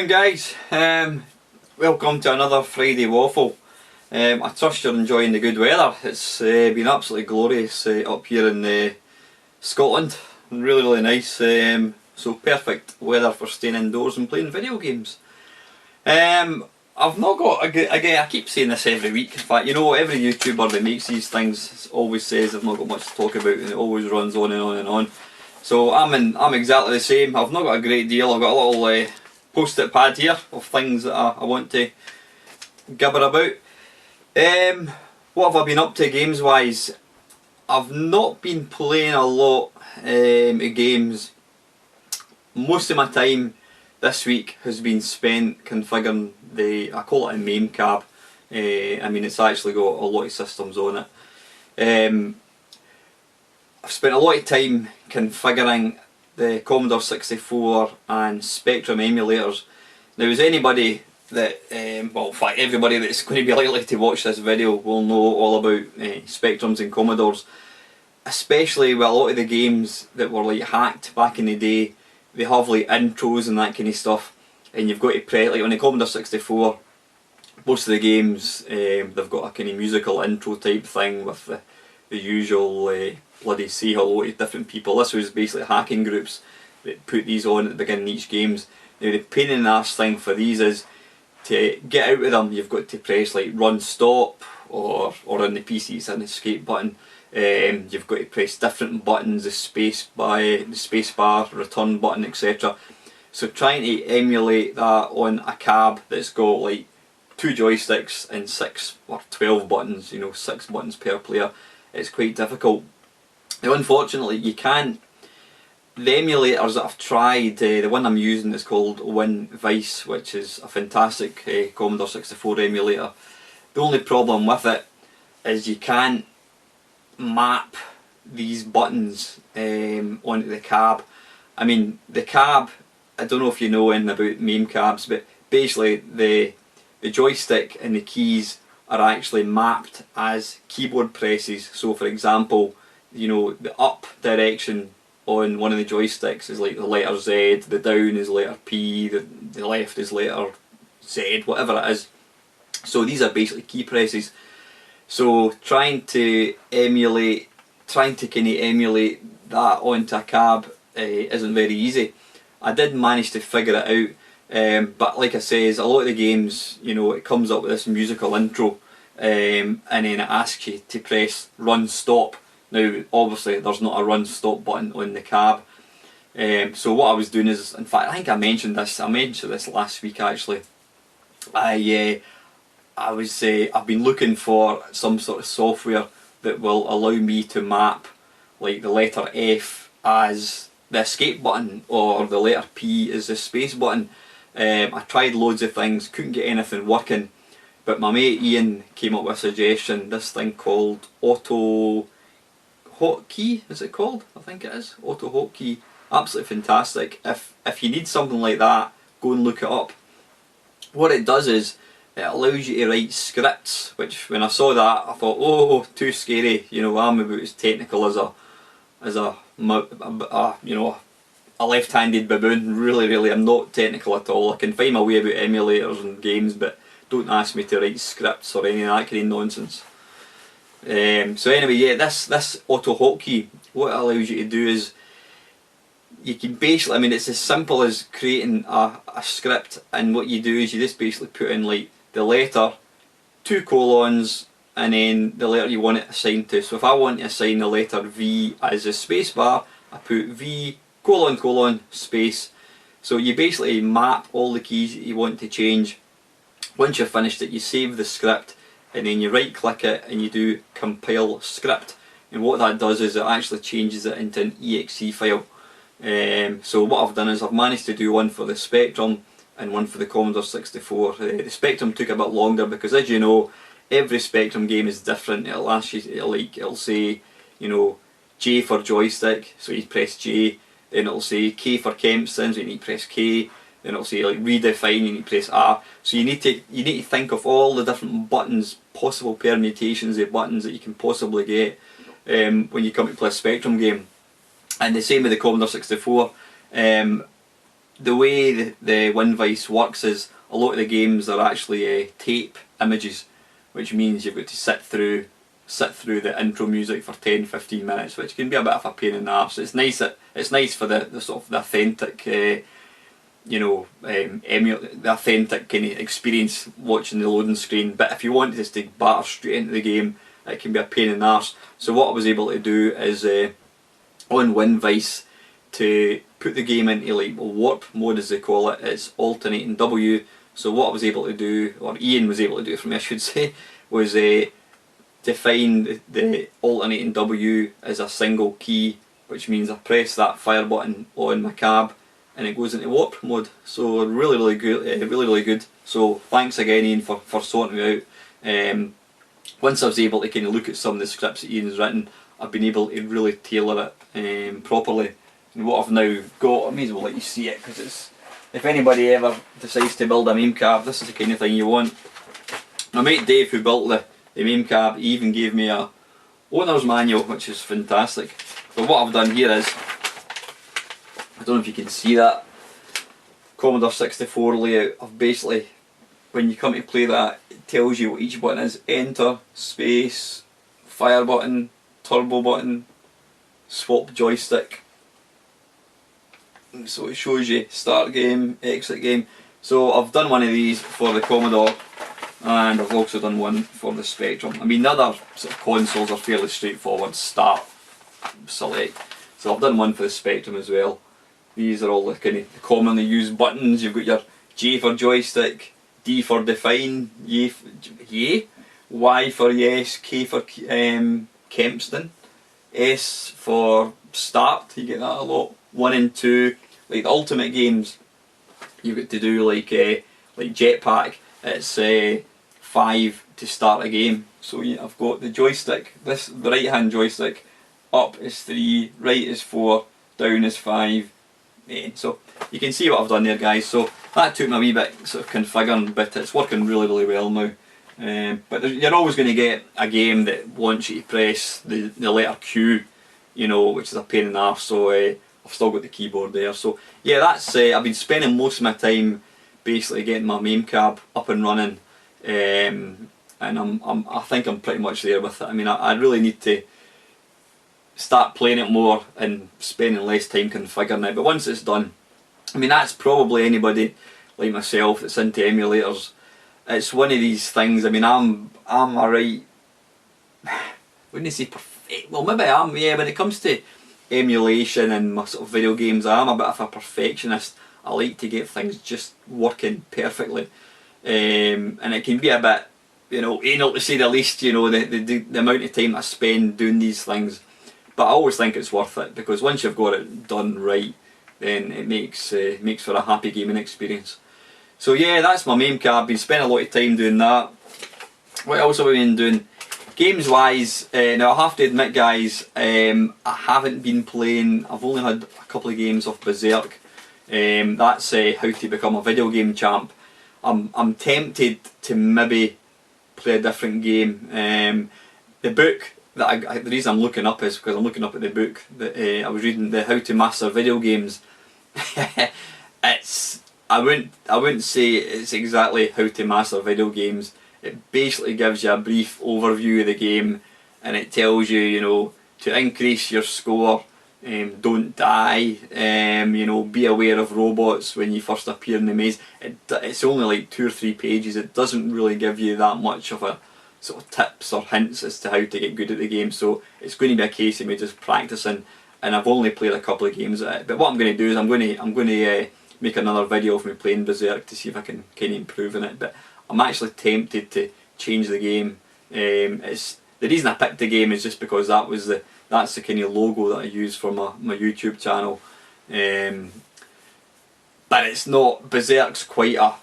Morning guys, welcome to another Friday Waffle. I trust you're enjoying the good weather. It's been absolutely glorious up here in Scotland. Really nice, so perfect weather for staying indoors and playing video games. I've not got, again I keep saying this every week, in fact you know every YouTuber that makes these things always says I've not got much to talk about and it always runs on and on and on. So I'm exactly the same. I've not got a great deal. I've got a little post-it pad here of things that I want to gibber about. What have I been up to games wise? I've not been playing a lot of games. Most of my time this week has been spent configuring I call it a MAME cab. I mean it's actually got a lot of systems on it. I've spent a lot of time configuring the Commodore 64 and Spectrum emulators. Now as anybody that, well in fact everybody that's going to be likely to watch this video will know all about Spectrums and Commodores. Especially with a lot of the games that were like hacked back in the day, they have like intros and that kind of stuff. And you've got to press, like on the Commodore 64, most of the games they've got a kind of musical intro type thing with the usual bloody say hello to different people. This was basically hacking groups that put these on at the beginning of each games. Now the pain in the arse thing for these is to get out of them you've got to press like run stop or in the PC it's an escape button. You've got to press different buttons, the space bar, return button, etc. So trying to emulate that on a cab that's got like 2 joysticks and 6 or 12 buttons, you know, 6 buttons per player, it's quite difficult. Now unfortunately you can't. The emulators that I've tried, the one I'm using is called WinVice, which is a fantastic Commodore 64 emulator. The only problem with it is you can't map these buttons onto the cab. I mean the cab, I don't know if you know anything about MAME cabs, but basically the joystick and the keys are actually mapped as keyboard presses. So for example, you know, the up direction on one of the joysticks is like the letter Z, the down is letter P, the left is letter Z, whatever it is. So these are basically key presses. So trying to emulate that onto a cab isn't very easy. I did manage to figure it out, but like I says, a lot of the games, you know, it comes up with this musical intro and then it asks you to press run stop. Now obviously there's not a run stop button on the cab, so what I was doing is, in fact I think I mentioned this last week actually, I've been looking for some sort of software that will allow me to map like the letter F as the escape button or the letter P as the space button. I tried loads of things, couldn't get anything working, but my mate Ian came up with a suggestion, this thing called Auto Hotkey, is it called? I think it is, Auto Hotkey. Absolutely fantastic. If you need something like that, go and look it up. What it does is, it allows you to write scripts, which when I saw that I thought, oh, too scary, you know, I'm about as technical as a you know, a left-handed baboon. Really I'm not technical at all. I can find my way about emulators and games, but don't ask me to write scripts or any of that kind of nonsense. So anyway, yeah, this Auto Hotkey, what it allows you to do is you can basically, I mean it's as simple as creating a script, and what you do is you just basically put in like the letter, 2 colons, and then the letter you want it assigned to. So if I want to assign the letter V as a space bar, I put V colon colon space. So you basically map all the keys that you want to change. Once you've finished it, you save the script and then you right click it and you do compile script, and what that does is it actually changes it into an exe file. So what I've done is I've managed to do one for the Spectrum and one for the Commodore 64. The Spectrum took a bit longer because, as you know, every Spectrum game is different. It'll ask you, it'll say, you know, J for joystick, so you press J. Then it'll say K for Kempston, so you need to press K. Then it'll say like redefine, you need to press R. So you need to think of all the different buttons, possible permutations of buttons that you can possibly get when you come to play a Spectrum game. And the same with the Commodore 64. the way the WinVice works is a lot of the games are actually tape images, which means you've got to sit through the intro music for 10-15 minutes, which can be a bit of a pain in the arse. It's nice for the sort of the authentic the authentic kind of experience watching the loading screen, but if you want just to batter straight into the game, it can be a pain in the arse. So what I was able to do is on WinVice, to put the game into like warp mode as they call it, it's alternating W. So what I was able to do, or Ian was able to do for me I should say, was define the alternating W as a single key, which means I press that fire button on my cab and it goes into warp mode. So really good. So thanks again Ian for sorting me out. Once I was able to kind of look at some of the scripts that Ian's written, I've been able to really tailor it properly. And what I've now got, I may as well let you see it, because it's, if anybody ever decides to build a MAME cab, this is the kind of thing you want. My mate Dave, who built the MAME cab, he even gave me a owner's manual, which is fantastic. But what I've done here is, I don't know if you can see that Commodore 64 layout. I've basically, when you come to play that, it tells you what each button is: enter, space, fire button, turbo button, swap joystick. So it shows you start game, exit game. So I've done one of these for the Commodore, and I've also done one for the Spectrum. I mean, the other sort of consoles are fairly straightforward: start, select. So I've done one for the Spectrum as well. These are all the kind of commonly used buttons. You've got your J for joystick, D for define, yay, Y for yes, K for Kempston, S for start, you get that a lot. 1 and 2, like the ultimate games, you've got to do like Jetpack, it's 5 to start a game. So yeah, I've got the joystick, the right hand joystick, up is 3, right is 4, down is 5, so you can see what I've done there guys. So that took me a wee bit sort of configuring, but it's working really well now. But you're always going to get a game that wants you to press the letter Q, you know, which is a pain in the arse. So I've still got the keyboard there. So yeah, that's I've been spending most of my time basically getting my MAME cab up and running, and I think I'm pretty much there with it. I mean, I really need to start playing it more and spending less time configuring it. But once it's done, I mean, that's probably anybody like myself that's into emulators. It's one of these things. I mean, I'm alright. Wouldn't say perfect. Well, maybe I am. Yeah, when it comes to emulation and my sort of video games, I am a bit of a perfectionist. I like to get things just working perfectly, and it can be a bit, you know, anal to say the least. You know, the amount of time I spend doing these things. But I always think it's worth it, because once you've got it done right, then it makes for a happy gaming experience. So yeah, that's my MAME cab. I've been spending a lot of time doing that. What else have I been doing? Games wise, now I have to admit guys, I haven't been playing. I've only had a couple of games of Berserk. That's How to Become a Video Game Champ. I'm tempted to maybe play a different game. The book that the reason I'm looking up is because I'm looking up at the book that I was reading, the How to Master Video Games. I wouldn't say it's exactly how to master video games. It basically gives you a brief overview of the game, and it tells you, you know, to increase your score, don't die, you know, be aware of robots when you first appear in the maze. It's only like 2 or 3 pages. It doesn't really give you that much of a sort of tips or hints as to how to get good at the game. So it's going to be a case of me just practicing, and I've only played a couple of games at it. But what I'm going to do is I'm going to make another video of me playing Berserk to see if I can kind of improve on it. But I'm actually tempted to change the game. It's the reason I picked the game is just because that's the kind of logo that I use for my YouTube channel. But it's not, Berserk's quite a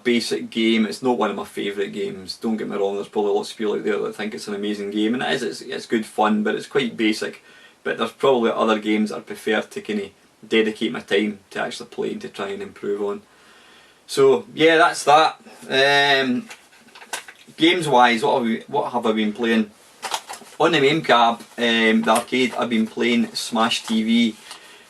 basic game. It's not one of my favourite games. Don't get me wrong, there's probably lots of people out there that think it's an amazing game, and it's good fun, but it's quite basic. But there's probably other games that I prefer to kind of dedicate my time to actually play and to try and improve on. So yeah, that's that. Games wise, what have I been playing? On the MAME cab, the arcade, I've been playing Smash TV.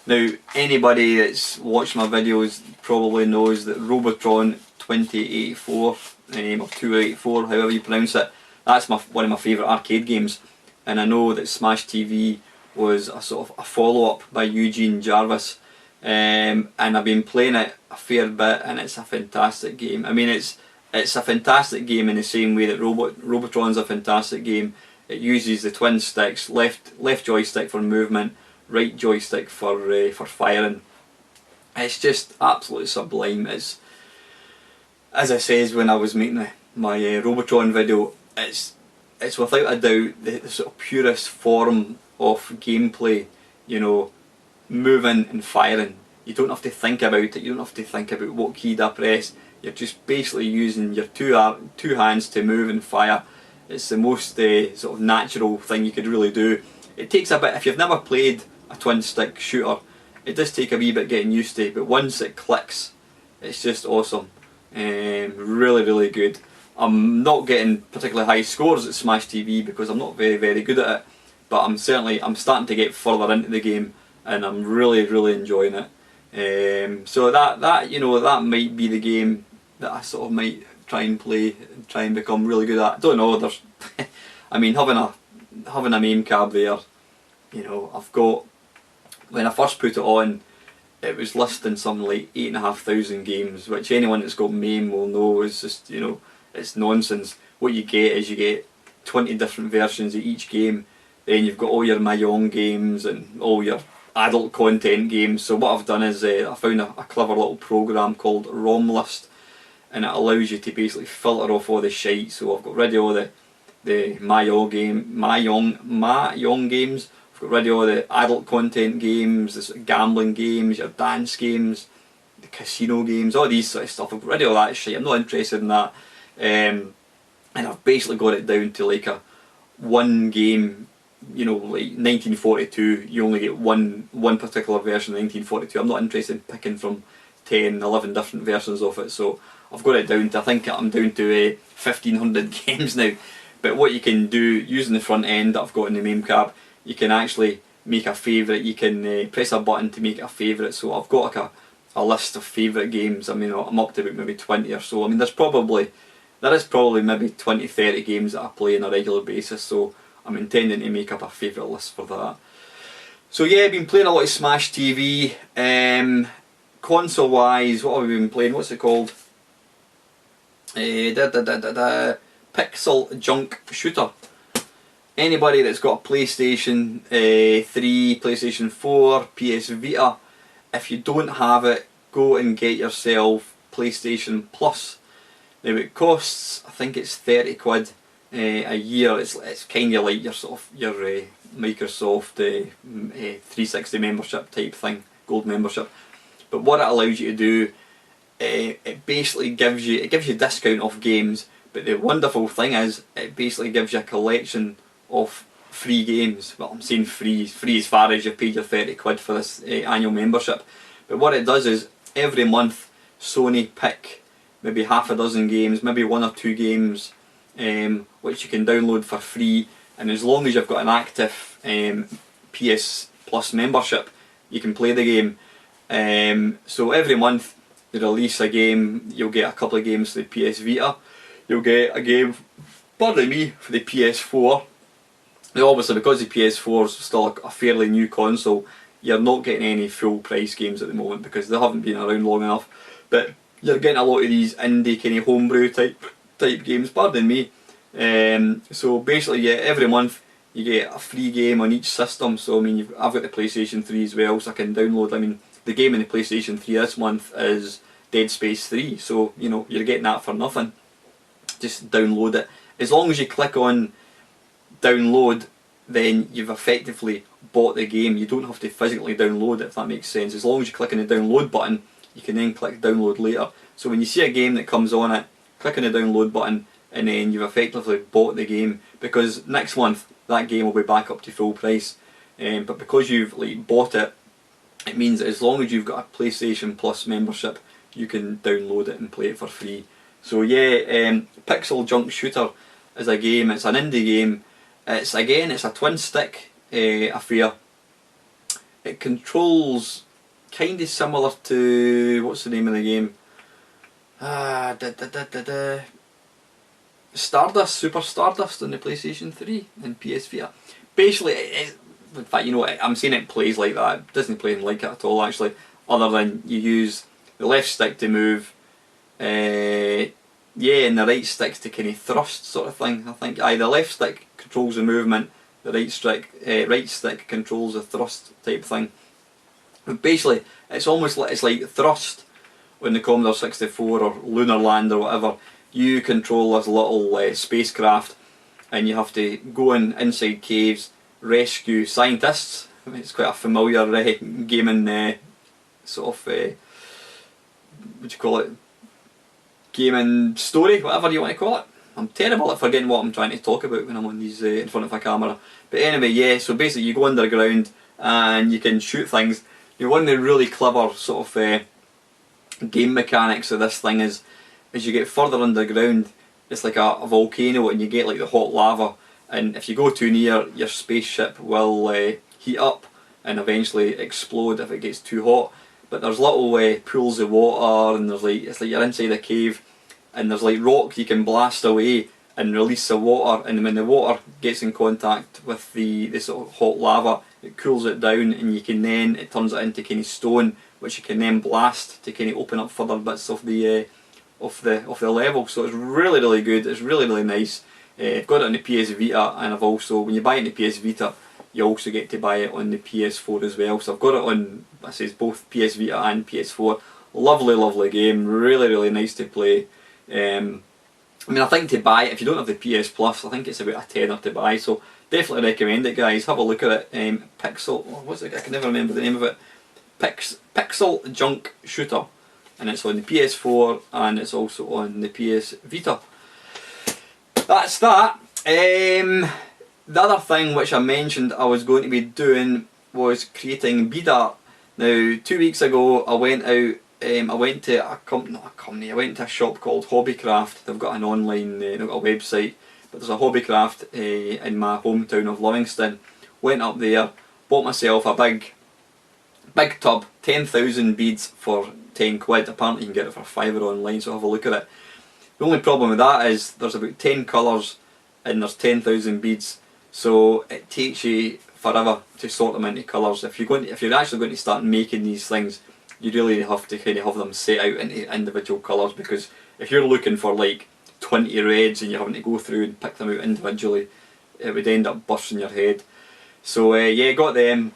Now, anybody that's watched my videos probably knows that Robotron 2084, or 284, however you pronounce it, that's one of my favourite arcade games. And I know that Smash TV was a sort of a follow-up by Eugene Jarvis, and I've been playing it a fair bit, and it's a fantastic game. I mean, it's a fantastic game in the same way that Robotron's a fantastic game. It uses the twin sticks, left joystick for movement, right joystick for firing. It's just absolutely sublime. It's, as I says when I was making my Robotron video, it's without a doubt the sort of purest form of gameplay. You know, moving and firing. You don't have to think about it. You don't have to think about what key to press. You're just basically using your two hands to move and fire. It's the most sort of natural thing you could really do. It takes a bit, if you've never played a twin stick shooter, it does take a wee bit getting used to, but once it clicks, it's just awesome. Really, really good. I'm not getting particularly high scores at Smash TV because I'm not very, very good at it, but I'm starting to get further into the game, and I'm really, really enjoying it. So that might be the game that I sort of might try and play and try and become really good at. I don't know. There's, I mean, having a MAME cab there, you know, I've got, when I first put it on, it was listing something like 8,500 games, which anyone that's got MAME will know is just, you know, it's nonsense. What you get is you get 20 different versions of each game, then you've got all your Mahjong games and all your adult content games. So what I've done is I found a clever little program called ROM List, and it allows you to basically filter off all the shite. So I've got rid of all the Mahjong games. I've got rid of all the adult content games, the sort of gambling games, your dance games, the casino games, all these sort of stuff. I've got rid of all that shit. I'm not interested in that. And I've basically got it down to like a one game, you know, like 1942, you only get one particular version of 1942. I'm not interested in picking from 10, 11 different versions of it, so I've got it down to, I think I'm down to 1,500 games now. But what you can do, using the front end that I've got in the MAME cab, you can actually make a favourite. You can press a button to make it a favourite, so I've got like a list of favourite games. I mean, I'm up to about maybe 20 or so. I mean, there is probably maybe 20, 30 games that I play on a regular basis, so I'm intending to make up a favourite list for that. So yeah, I've been playing a lot of Smash TV. Console wise, what have we been playing? What's it called? Pixel Junk Shooter. Anybody that's got a PlayStation 3, PlayStation 4, PS Vita, if you don't have it, go and get yourself PlayStation Plus. Now it costs, I think it's 30 quid a year. It's kind of like your sort of your Microsoft 360 membership type thing, gold membership. But what it allows you to do, it basically gives you discount off games. But the wonderful thing is, it basically gives you a collection of free games. Well, I'm saying free as far as you paid your 30 quid for this annual membership. But what it does is, every month Sony pick maybe half a dozen games, maybe 1 or 2 games, which you can download for free, and as long as you've got an active PS Plus membership, you can play the game. So every month they release a game. You'll get a couple of games for the PS Vita, you'll get a game, pardon me, for the PS4. Now obviously, because the PS4 is still a fairly new console, you're not getting any full price games at the moment because they haven't been around long enough, but you're getting a lot of these indie kind of homebrew type games, pardon me. So basically, yeah, every month you get a free game on each system. So I mean, I've got the PlayStation 3 as well, so I can download. I mean, the game in the PlayStation 3 this month is Dead Space 3, so you know, you're getting that for nothing. Just download it. As long as you click on download, then you've effectively bought the game. You don't have to physically download it, if that makes sense. As long as you click on the download button, you can then click download later. So when you see a game that comes on it, click on the download button, and then you've effectively bought the game, because next month that game will be back up to full price. But because you've bought it, it means that as long as you've got a PlayStation Plus membership, you can download it and play it for free. So yeah, Pixel Junk Shooter is a game. It's an indie game. It's a twin stick affair. it controls kind of similar to, what's the name of the game? Stardust, Super Stardust on the PlayStation 3 and PS Vita. Basically, in fact, you know, I'm saying it plays like that. It doesn't play like it at all, actually, other than you use the left stick to move, yeah, and the right stick's to kind of thrust sort of thing. I think the left stick controls the movement, the right stick controls the thrust type thing. But basically, it's almost like thrust on the Commodore 64 or Lunar Land or whatever. You control this little spacecraft, and you have to go inside caves, rescue scientists. I mean, it's quite a familiar gaming sort of what do you call it? Gaming story, whatever you want to call it. I'm terrible at forgetting what I'm trying to talk about when I'm on these in front of a camera. But anyway, yeah. So basically, you go underground and you can shoot things. You know, one of the really clever sort of game mechanics of this thing is, as you get further underground, it's like a volcano, and you get like the hot lava, and if you go too near, your spaceship will heat up and eventually explode if it gets too hot. But there's little pools of water, and there's like, it's like you're inside a cave, and there's like rock you can blast away and release the water, and when the water gets in contact with the sort of hot lava, it cools it down, and you can then, it turns it into kind of stone, which you can then blast to kind of open up further bits of the level. So it's really, really good. It's really, really nice. I've got it on the PS Vita, and I've also, when you buy it on the PS Vita, you also get to buy it on the PS4 as well. So I've got it on, I say, both PS Vita and PS4. Lovely, lovely game. Really, really nice to play. I mean, I think to buy it, if you don't have the PS Plus, I think it's about a tenner to buy. So definitely recommend it, guys. Have a look at it. Pixel, what's it? I can never remember the name of it. Pixel Junk Shooter, and it's on the PS4 and it's also on the PS Vita. That's that. The other thing which I mentioned I was going to be doing was creating bead art. Now, 2 weeks ago I went out, I went to I went to a shop called Hobbycraft. They've got an online, they've got a website, but there's a Hobbycraft in my hometown of Livingston. Went up there, bought myself a big tub, 10,000 beads for 10 quid. Apparently you can get it for £5 online, so have a look at it. The only problem with that is there's about 10 colours and there's 10,000 beads, so it takes you forever to sort them into colours. If you're actually going to start making these things, you really have to kind of have them set out into individual colours, because if you're looking for like 20 reds and you're having to go through and pick them out individually, it would end up bursting your head. So yeah, got them.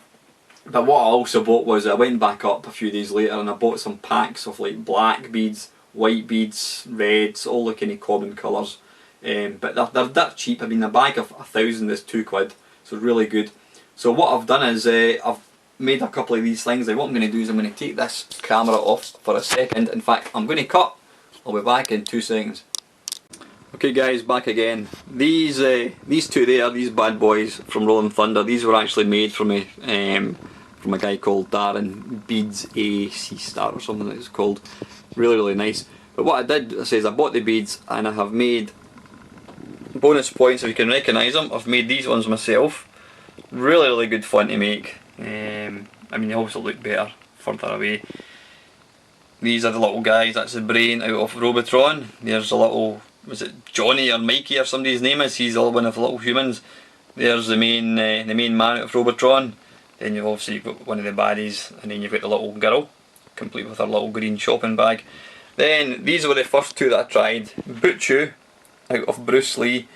But what I also bought was, I went back up a few days later and I bought some packs of like black beads, white beads, reds, all the kind of common colours. But they're that cheap. I mean, a bag of 1,000 is £2, so really good. So what I've done is I've made a couple of these things. Like, what I'm going to do is I'm going to take this camera off for a second. In fact, I'm going to cut. I'll be back in 2 seconds. Okay guys, back again. These two there, these bad boys from Rolling Thunder, these were actually made from a guy called Darren Beads AC Star or something that it's called. Really, really nice. But what I did is I bought the beads and I have made bonus points, if you can recognise them. I've made these ones myself. Really, really good fun to make. I mean, they also look better further away. These are the little guys. That's the brain out of Robotron. There's a little, was it Johnny or Mikey or somebody's name is? He's one of the little humans. There's the main man out of Robotron. Then you've obviously got one of the baddies, and then you've got the little girl, complete with her little green shopping bag. Then these were the first two that I tried. Butchu, out of Bruce Lee.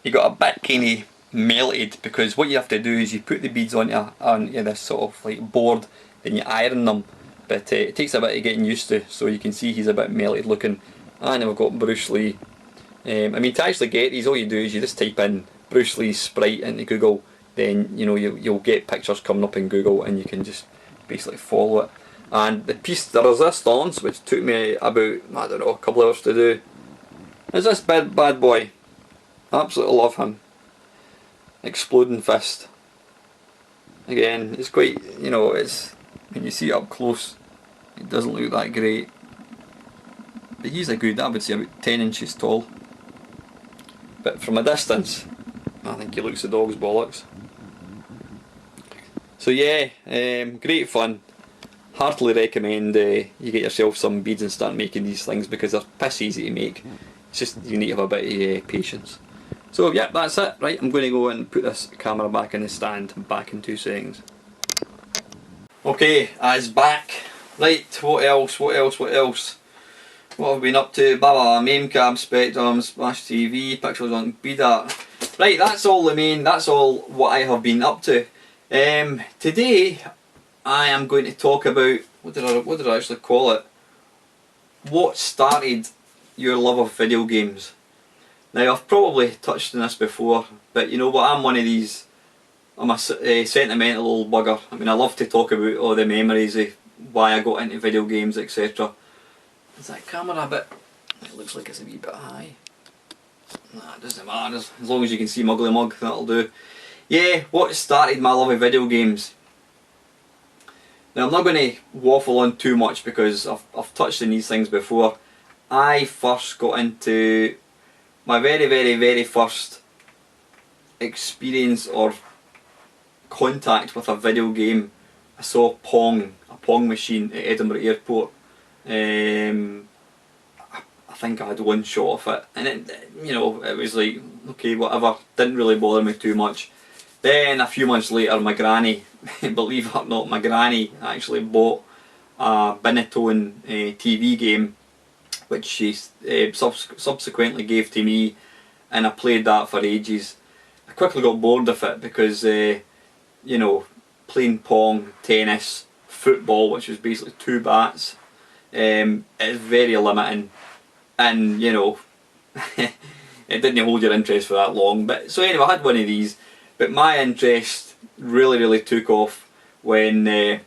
He got a bit kind of melted, because what you have to do is you put the beads onto this sort of like board, then you iron them. But it takes a bit of getting used to, so you can see he's a bit melted looking. And then we've got Bruce Lee. I mean, to actually get these, all you do is you just type in Bruce Lee sprite into Google. Then you know you'll get pictures coming up in Google, and you can just basically follow it. And the piece de resistance, which took me about, I don't know, a couple of hours to do, is this bad boy. Absolutely love him. Exploding fist. Again, it's quite, you know, it's, when you see it up close, it doesn't look that great. But he's a good, I would say about 10 inches tall. But from a distance, I think he looks the dog's bollocks. So yeah, great fun. Heartily recommend you get yourself some beads and start making these things because they're piss easy to make. It's just you need to have a bit of patience. So yeah, that's it. Right, I'm going to go and put this camera back in the stand. I'm back in 2 seconds. Okay, I's back. Right, what else? What else? What else? What have I been up to? Blah blah, Mamecam, Spectrum, Smash TV, pixels on bead art. Right, that's all that's all what I have been up to. Today I am going to talk about, what did I actually call it? What started your love of video games? Now I've probably touched on this before, but you know what, I'm one of these, I'm a sentimental old bugger. I mean, I love to talk about all the memories of why I got into video games, etc. Is that camera a bit, it looks like it's a wee bit high. Nah, it doesn't matter, as long as you can see my ugly mug, that'll do. Yeah, what started my love of video games? Now I'm not going to waffle on too much because I've touched on these things before. I first got into my very first experience or contact with a video game. I saw Pong, a Pong machine at Edinburgh Airport. I think I had one shot of it, and it, you know, it was like, okay, whatever, didn't really bother me too much. Then a few months later, my granny, believe it or not, my granny actually bought a Binatone TV game, which she subsequently gave to me, and I played that for ages. I quickly got bored of it because, you know, playing Pong, tennis, football, which was basically 2 bats, it's very limiting, and you know, it didn't hold your interest for that long. But so anyway, I had one of these, but my interest really took off when I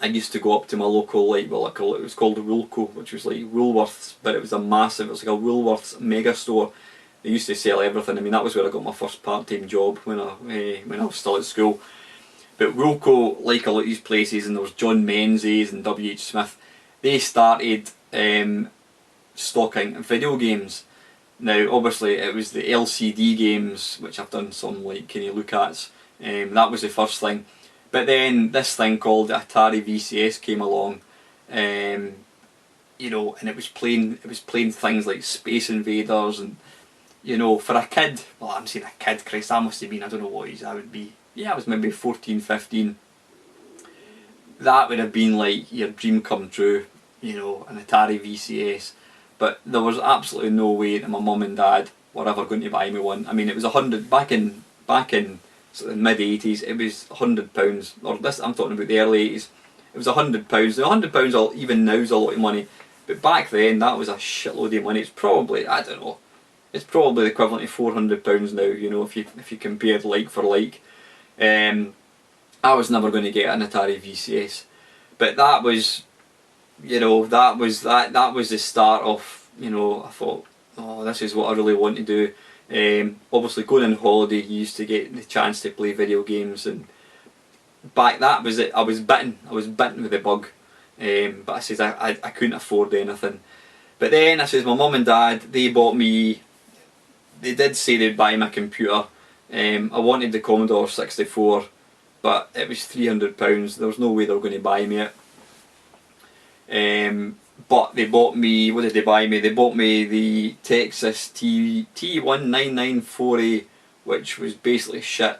used to go up to my local, like, well, it was called Lyrical, which was like Woolworths, but it was a massive, it was like a Woolworths mega store. They used to sell everything. I mean, that was where I got my first part-time job when I was still at school. But Wilco, like a lot of these places, and there was John Menzies and W.H. Smith, they started stocking video games. Now obviously it was the LCD games, which I've done some like kind of look at. That was the first thing. But then this thing called Atari VCS came along, you know, and it was playing things like Space Invaders, and you know, for a kid, well, I'm saying a kid, Christ, I must have been, I don't know what age I would be. Yeah, I was maybe 14, 15. That would have been like your dream come true, you know, an Atari VCS. But there was absolutely no way that my mum and dad were ever going to buy me one. I mean, it was back in sort of mid 80s. It was £100, or this, I'm talking about the early 80s. It was £100. Now £100 even now is a lot of money, but back then that was a shitload of money. It's probably, I don't know, it's probably the equivalent of £400 now. You know, if you compared like for like. I was never going to get an Atari VCS, but that was, you know, that was the start of, you know, I thought, oh, this is what I really want to do. Obviously going on holiday, you used to get the chance to play video games, and back that was it. I was bitten with the bug, but I says I couldn't afford anything. But then I says my mum and dad, they bought me, they did say they'd buy my computer. I wanted the Commodore 64, but it was £300. There was no way they were going to buy me it. But they bought me, what did they buy me? They bought me the Texas T19940, which was basically shit.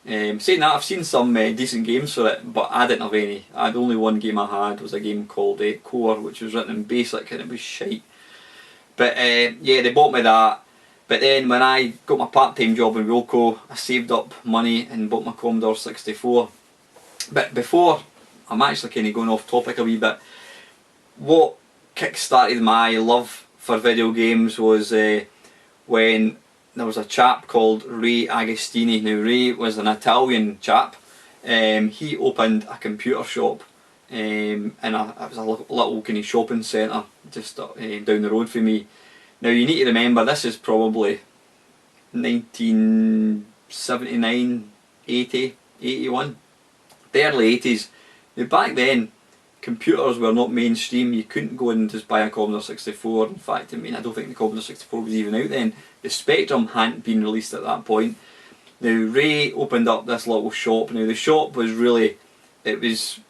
Saying that, I've seen some decent games for it, but I didn't have any. The only one game I had was a game called Core, which was written in BASIC, and it was shite. But yeah, they bought me that. But then when I got my part-time job in Wilco, I saved up money and bought my Commodore 64. But before, I'm actually kind of going off topic a wee bit. What kick-started my love for video games was when there was a chap called Ray Agostini. Now Ray was an Italian chap. He opened a computer shop in it was a little kind of shopping centre just down the road from me. Now you need to remember, this is probably 1979, 80, 81, the early 80s. Now back then, computers were not mainstream. You couldn't go and just buy a Commodore 64. In fact, I mean, I don't think the Commodore 64 was even out then. The Spectrum hadn't been released at that point. Now Ray opened up this little shop. Now the shop was really, it was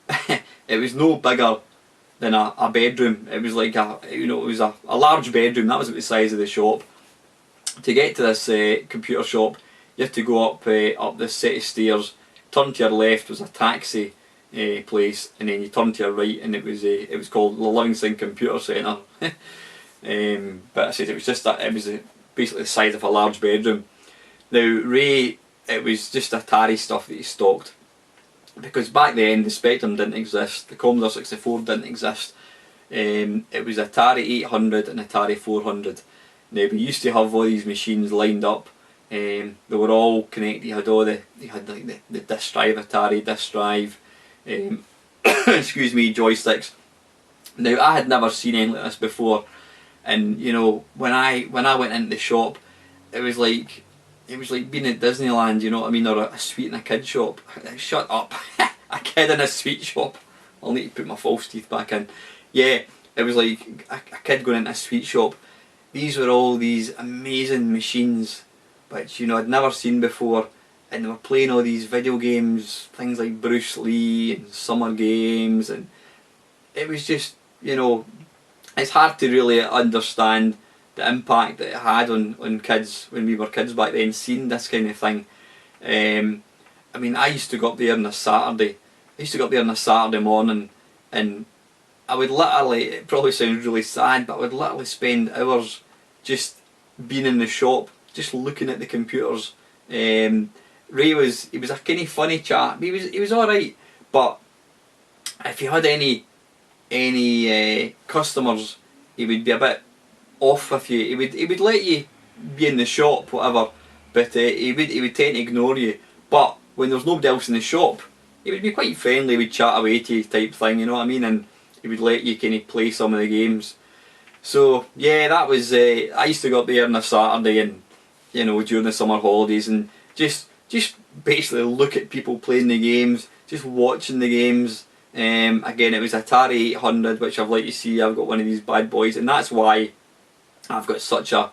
it was no bigger than a bedroom. It was like it was a large bedroom. That was about the size of the shop. To get to this computer shop, you had to go up this set of stairs. Turn to your left was a taxi place, and then you turn to your right, and it was called the Livingston Computer Centre. But I said it was just that, it was basically the size of a large bedroom. Now Ray, it was just Atari stuff that he stocked, because back then the Spectrum didn't exist, the Commodore 64 didn't exist. It was Atari 800 and Atari 400. Now we used to have all these machines lined up. They were all connected. You had like the disk drive, Atari disk drive, excuse me, joysticks. Now I had never seen anything like this before, and you know, when I went into the shop, it was like being at Disneyland, you know what I mean, or a sweet in a kid shop. Shut up, a kid in a sweet shop. I'll need to put my false teeth back in. Yeah, it was like a kid going into a sweet shop. These were all these amazing machines, which, you know, I'd never seen before, and they were playing all these video games, things like Bruce Lee and Summer Games, and it was just, you know, it's hard to really understand the impact that it had on kids when we were kids back then, seeing this kind of thing. I mean, I used to go up there on a Saturday. I used to go up there on a Saturday morning, and I would literally, it probably sounds really sad, but I would literally spend hours just being in the shop, just looking at the computers. Ray was a kind of funny chap. He was all right, but if you had any customers, he would be a bit off with you. He would let you be in the shop, whatever, but he would tend to ignore you. But when there's nobody else in the shop, he would be quite friendly. He would chat away to you, type thing, you know what I mean, and he would let you kind of play some of the games. So yeah, that was I used to go up there on a Saturday, and you know, during the summer holidays, and just basically look at people playing the games, just watching the games. Again, it was Atari 800, which I've let you see. I've got one of these bad boys, and that's why I've got such a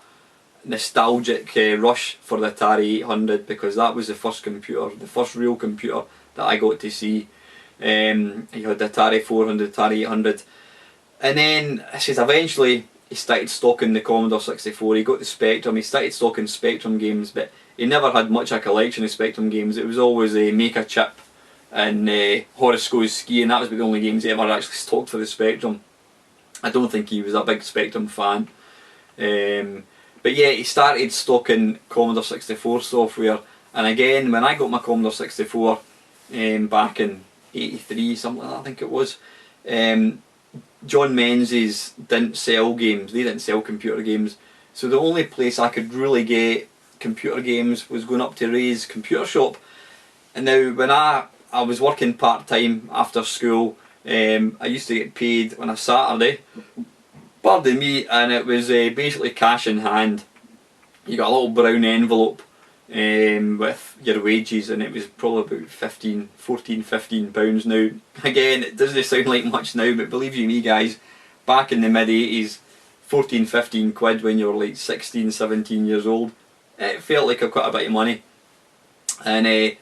nostalgic rush for the Atari 800, because that was the first computer, the first real computer that I got to see. You had the Atari 400, Atari 800, and then I says eventually he started stocking the Commodore 64. He got the Spectrum. He started stocking Spectrum games, but he never had much of a collection of Spectrum games. It was always a Make a Chip and Horace Goes Skiing. That was the only games he ever actually stocked for the Spectrum. I don't think he was a big Spectrum fan. But yeah, he started stocking Commodore 64 software, and again, when I got my Commodore 64 back in '83, something like that I think it was, John Menzies didn't sell games. They didn't sell computer games, so the only place I could really get computer games was going up to Ray's computer shop. And now when I was working part-time after school, I used to get paid on a Saturday, pardon me, and it was basically cash in hand. You got a little brown envelope with your wages, and it was probably about £15 now. Again, it doesn't sound like much now, but believe you me guys, back in the mid-80s, 14-15 quid when you were like 16, 17 years old, it felt like quite a bit of money. And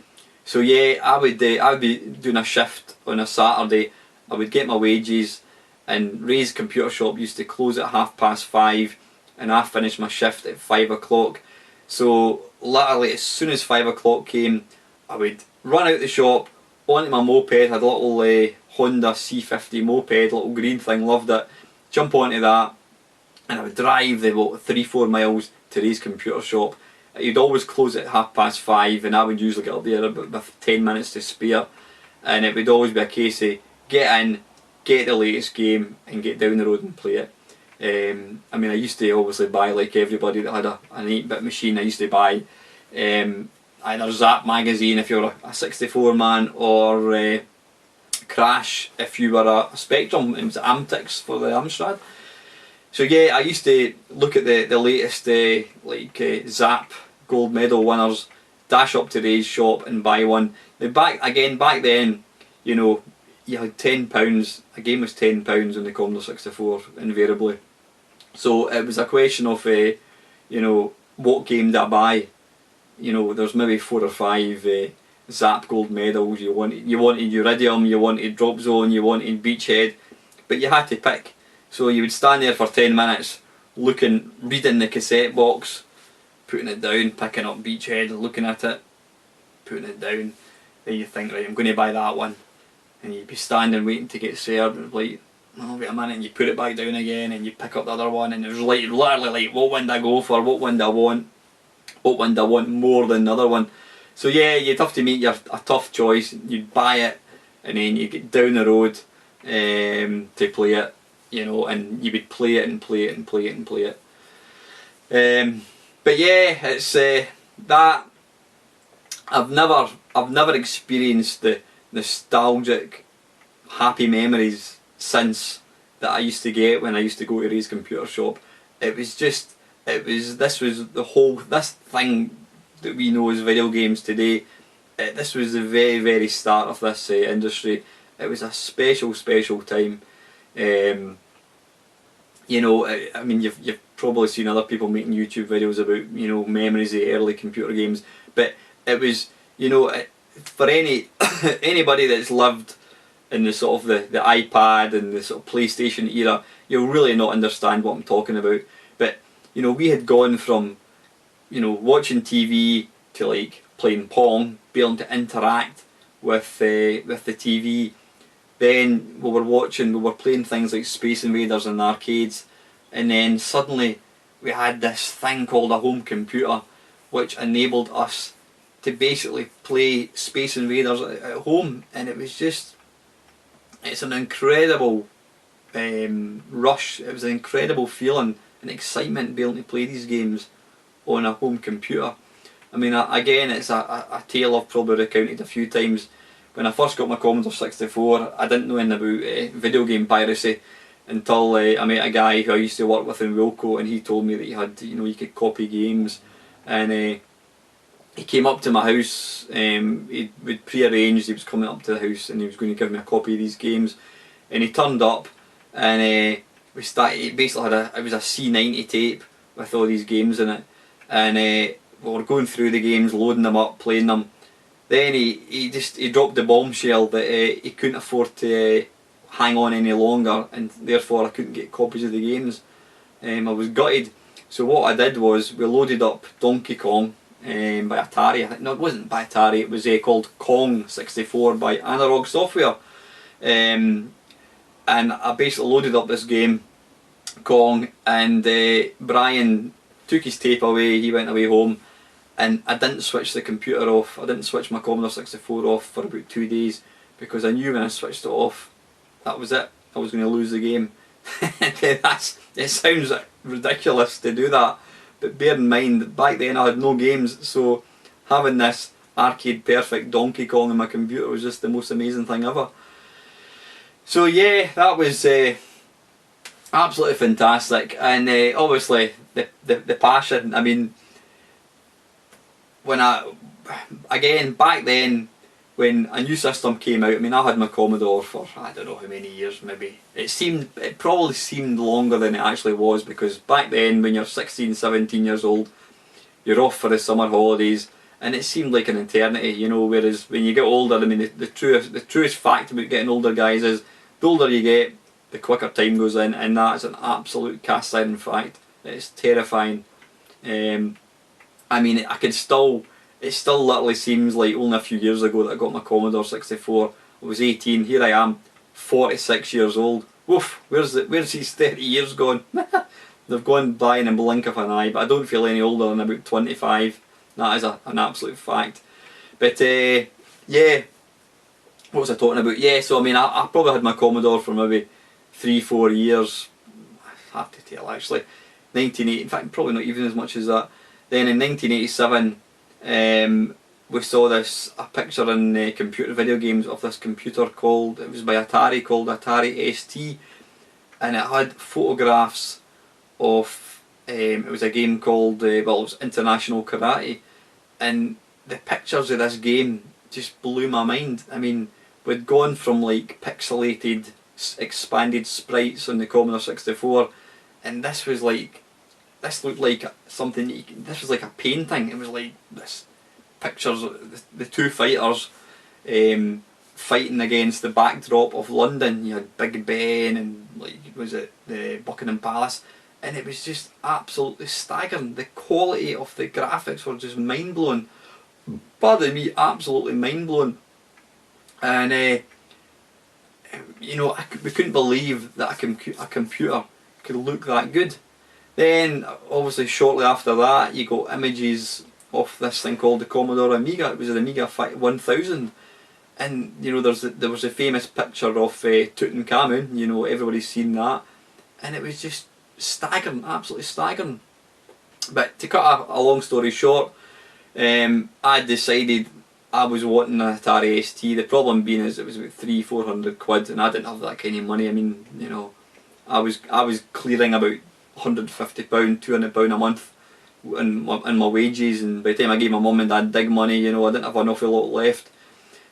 so yeah, I would be doing a shift on a Saturday. I would get my wages, and Ray's computer shop used to close at 5:30, and I finished my shift at 5 o'clock. So literally as soon as 5 o'clock came, I would run out the shop onto my moped. I had a little Honda C50 moped, little green thing, loved it. Jump onto that, and I would drive the 3-4 miles to Ray's computer shop. He'd always close at 5:30, and I would usually get up there with 10 minutes to spare, and it would always be a case of get in, get the latest game, and get down the road and play it. I mean, I used to obviously buy, like everybody that had an 8-bit machine, I used to buy either Zap magazine if you were a 64 man, or Crash if you were a Spectrum. It was Amtix for the Amstrad. So yeah, I used to look at the latest Zap gold medal winners, dash up to Ray's shop and buy one. Now back then, you know, you had £10, a game was £10 on the Commodore 64 invariably. So it was a question of, you know, what game did I buy? you know, there's maybe 4 or 5 Zap Gold medals. You wanted Iridium, you wanted Drop Zone, you wanted Beachhead, but you had to pick. So you would stand there for 10 minutes, reading the cassette box, putting it down, picking up Beachhead, looking at it, putting it down. Then you think, right, I'm going to buy that one, and you'd be standing waiting to get served, and like, oh wait a minute, and you put it back down again, and you pick up the other one, and it was like literally like, what one do I go for? What one do I want? What one do I want more than the other one? So yeah, you'd have to make a tough choice. You'd buy it, and then you get down the road to play it, you know, and you would play it and play it and play it and play it. But yeah, it's that I've never experienced the nostalgic happy memories since that I used to get when I used to go to Ray's computer shop. This thing that we know as video games today, this was the very, very start of this industry. It was a special time. You know, I mean, you've probably seen other people making YouTube videos about, you know, memories of early computer games, but it was, you know, for anybody that's lived in the sort of the iPad and the sort of PlayStation era, you'll really not understand what I'm talking about. But you know, we had gone from, you know, watching TV to like playing Pong, being able to interact with the TV. Then we were playing things like Space Invaders in the arcades, and then suddenly we had this thing called a home computer, which enabled us to basically play Space Invaders at home, and it was just, it's an incredible rush. It was an incredible feeling and excitement being able to play these games on a home computer. I mean, again, it's a tale I've probably recounted a few times. When I first got my Commodore 64, I didn't know anything about video game piracy until I met a guy who I used to work with in Wilco, and he told me that you could copy games, and he came up to my house. We'd pre-arranged he was coming up to the house and he was going to give me a copy of these games, and he turned up, and we started. He basically it was a C90 tape with all these games in it, and we were going through the games, loading them up, playing them. Then he dropped the bombshell that he couldn't afford to hang on any longer, and therefore I couldn't get copies of the games. I was gutted. So what I did was we loaded up Donkey Kong by Atari. No, it wasn't by Atari. It was called Kong 64 by Analog Software, and I basically loaded up this game, Kong, and Brian took his tape away. He went away home, and I didn't switch the computer off. I didn't switch my Commodore 64 off for about 2 days, because I knew when I switched it off, that was it. I was going to lose the game. It sounds ridiculous to do that, but bear in mind that back then I had no games, so having this arcade perfect Donkey Kong on my computer was just the most amazing thing ever. So yeah, that was absolutely fantastic, and obviously the passion. I mean, back then, when a new system came out, I mean, I had my Commodore for I don't know how many years. Maybe it probably seemed longer than it actually was, because back then when you're 16, 17 years old, you're off for the summer holidays, and it seemed like an eternity, you know. Whereas when you get older, I mean, the truest fact about getting older, guys, is the older you get, the quicker time goes in, and that's an absolute cast iron fact. It's terrifying. I mean, it still literally seems like only a few years ago that I got my Commodore 64. I was 18, here I am, 46 years old. Woof, where's these 30 years gone? They've gone by in a blink of an eye, but I don't feel any older than about 25. That is an absolute fact. But yeah, what was I talking about? Yeah, so I mean, I probably had my Commodore for maybe 3-4 years. I have to tell, actually. 1980, in fact, probably not even as much as that. Then in 1987, we saw a picture in computer video games of this computer it was by Atari, called Atari ST, and it had photographs of, it was a game called, it was International Karate, and the pictures of this game just blew my mind. I mean, we'd gone from like pixelated, expanded sprites on the Commodore 64, and this looked like something, this was like a painting. It was like this pictures of the two fighters fighting against the backdrop of London. You had Big Ben and like was it the Buckingham Palace, and it was just absolutely staggering. The quality of the graphics were just mind blowing. Pardon me, absolutely mind blowing. And you know, we couldn't believe that a computer could look that good. Then obviously shortly after that you got images of this thing called the Commodore Amiga. It was an Amiga 1000, and you know there was a famous picture of Tutankhamun. You know, everybody's seen that, and it was just staggering, absolutely staggering. But to cut a long story short, I decided I was wanting an Atari ST. The problem being is it was about 300-400 quid, and I didn't have that kind of money. I mean, you know, I was clearing about £150, £200 a month in my wages, and by the time I gave my mum and dad dig money, you know, I didn't have an awful lot left.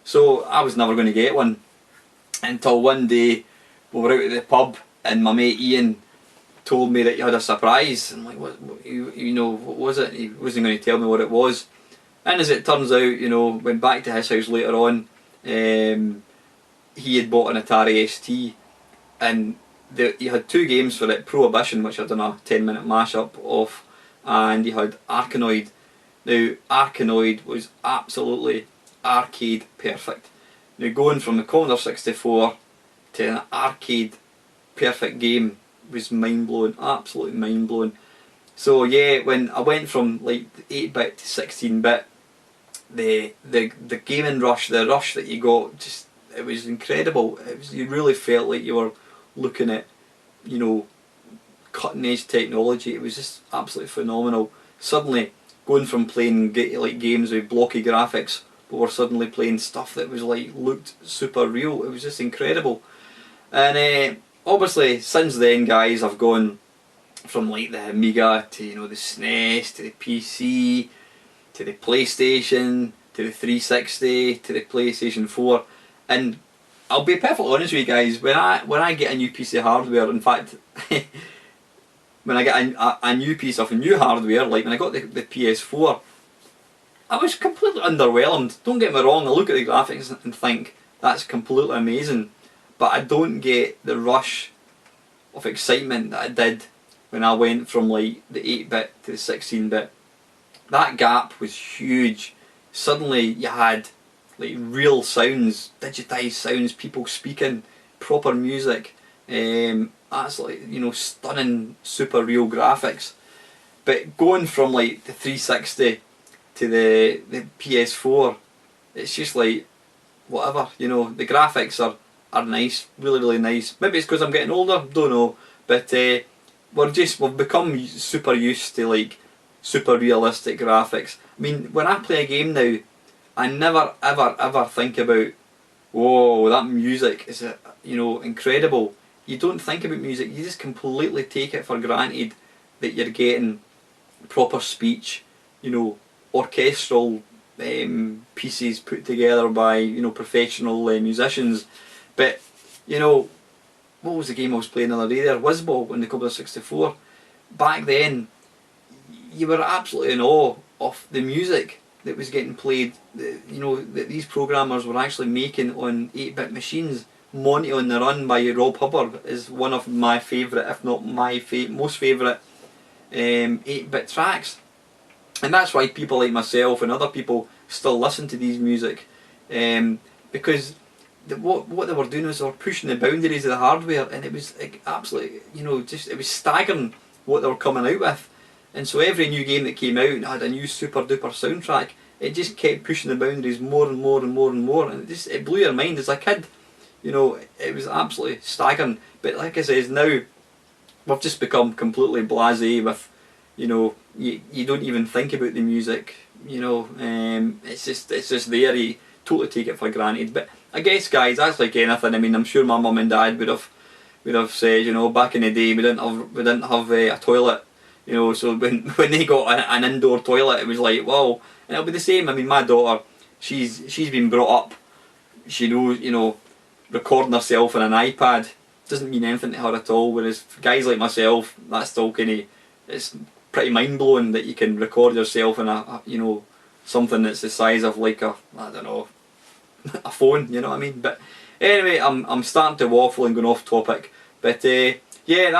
So I was never going to get one until one day we were out at the pub and my mate Ian told me that he had a surprise. I'm like, what you know, what was it? He wasn't going to tell me what it was. And as it turns out, you know, went back to his house later on, he had bought an Atari ST, and he had two games for it, Prohibition, which I'd done a 10-minute mashup of, and he had Arkanoid. Now, Arkanoid was absolutely arcade perfect. Now, going from the Commodore 64 to an arcade perfect game was mind-blowing, absolutely mind-blowing. So yeah, when I went from like 8-bit to 16-bit, the gaming rush, the rush that you got, just it was incredible. It was, you really felt like you were looking at, you know, cutting edge technology. It was just absolutely phenomenal. Suddenly going from playing like games with blocky graphics, but we're suddenly playing stuff that was like looked super real. It was just incredible. And obviously since then, guys, I've gone from like the Amiga to, you know, the SNES to the PC to the PlayStation to the 360 to the PlayStation 4, and I'll be perfectly honest with you guys, when I get a new piece of hardware, in fact when I get a new piece of new hardware, like when I got the PS4, I was completely underwhelmed. Don't get me wrong, I look at the graphics and think that's completely amazing, but I don't get the rush of excitement that I did when I went from like the 8-bit to the 16-bit. That gap was huge. Suddenly you had like real sounds, digitised sounds, people speaking, proper music, absolutely, you know, stunning, super real graphics. But going from like the 360 to the PS4, it's just like whatever, you know. The graphics are nice, really nice. Maybe it's because I'm getting older, don't know, but we've become super used to like super realistic graphics. I mean, when I play a game now, I never ever think about, whoa, that music is, you know, incredible. You don't think about music, you just completely take it for granted that you're getting proper speech, you know, orchestral pieces put together by, you know, professional musicians. But, you know, what was the game I was playing the other day there? Whizball on the Commodore 64. Back then, you were absolutely in awe of the music that was getting played. You know, that these programmers were actually making on 8-bit machines. Monty on the Run by Rob Hubbard is one of my favourite, if not my most favourite 8-bit tracks. And that's why people like myself and other people still listen to these music, because what they were doing was they were pushing the boundaries of the hardware, and it was like, absolutely, you know, just it was staggering what they were coming out with. And so every new game that came out and had a new super duper soundtrack, it just kept pushing the boundaries more and more and more and more, and it blew your mind as a kid. You know, it was absolutely staggering. But like I says, now we've just become completely blasé with, you know, you don't even think about the music. You know, it's just there. You totally take it for granted. But I guess, guys, that's like anything. I mean, I'm sure my mum and dad would have said, you know, back in the day we didn't have a toilet. You know, so when they got an indoor toilet, it was like, wow. And it'll be the same. I mean, my daughter, she's been brought up, she knows, you know, recording herself on an iPad doesn't mean anything to her at all. Whereas for guys like myself, that's still kind of, it's pretty mind blowing that you can record yourself on a you know, something that's the size of like a, I don't know, a phone, you know what I mean? But anyway, I'm starting to waffle and going off topic. But yeah,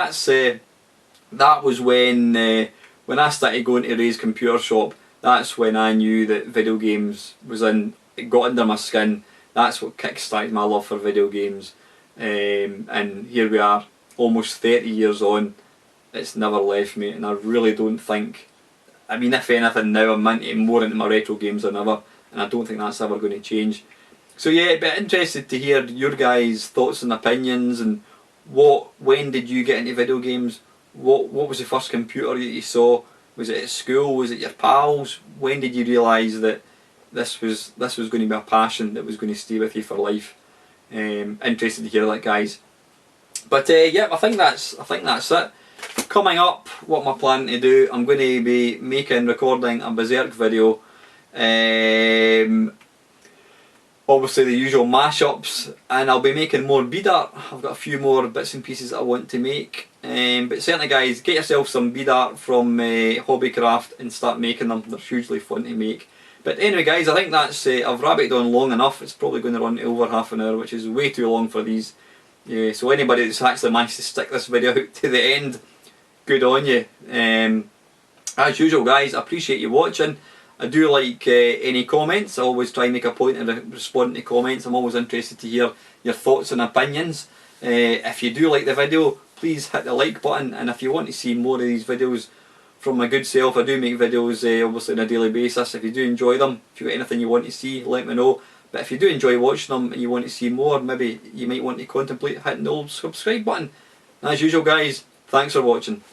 that was when I started going to Ray's computer shop. That's when I knew that video games was in. It got under my skin. That's what kick-started my love for video games. And here we are, almost 30 years on. It's never left me, and I really don't think. I mean, if anything, now I'm more into my retro games than ever, and I don't think that's ever going to change. So yeah, but interested to hear your guys' thoughts and opinions, and when did you get into video games? What was the first computer that you saw? Was it at school? Was it your pals? When did you realise that this was going to be a passion that was going to stay with you for life? Interested to hear that, guys. But yeah, I think that's it. Coming up, what am I planning to do? I'm going to be recording a Berserk video. Obviously the usual mashups, and I'll be making more bead art. I've got a few more bits and pieces that I want to make. But certainly, guys, get yourself some bead art from Hobbycraft and start making them. They're hugely fun to make. But anyway, guys, I think that's I've rabbited on long enough. It's probably going to run to over half an hour, which is way too long for these. So anybody that's actually managed to stick this video out to the end, good on you. As usual, guys, I appreciate you watching. I do like any comments. I always try and make a point of responding to comments. I'm always interested to hear your thoughts and opinions. If you do like the video, please hit the like button, and if you want to see more of these videos from my good self, I do make videos obviously on a daily basis. If you do enjoy them, if you've got anything you want to see, let me know. But if you do enjoy watching them and you want to see more, maybe you might want to contemplate hitting the old subscribe button. As usual, guys, thanks for watching.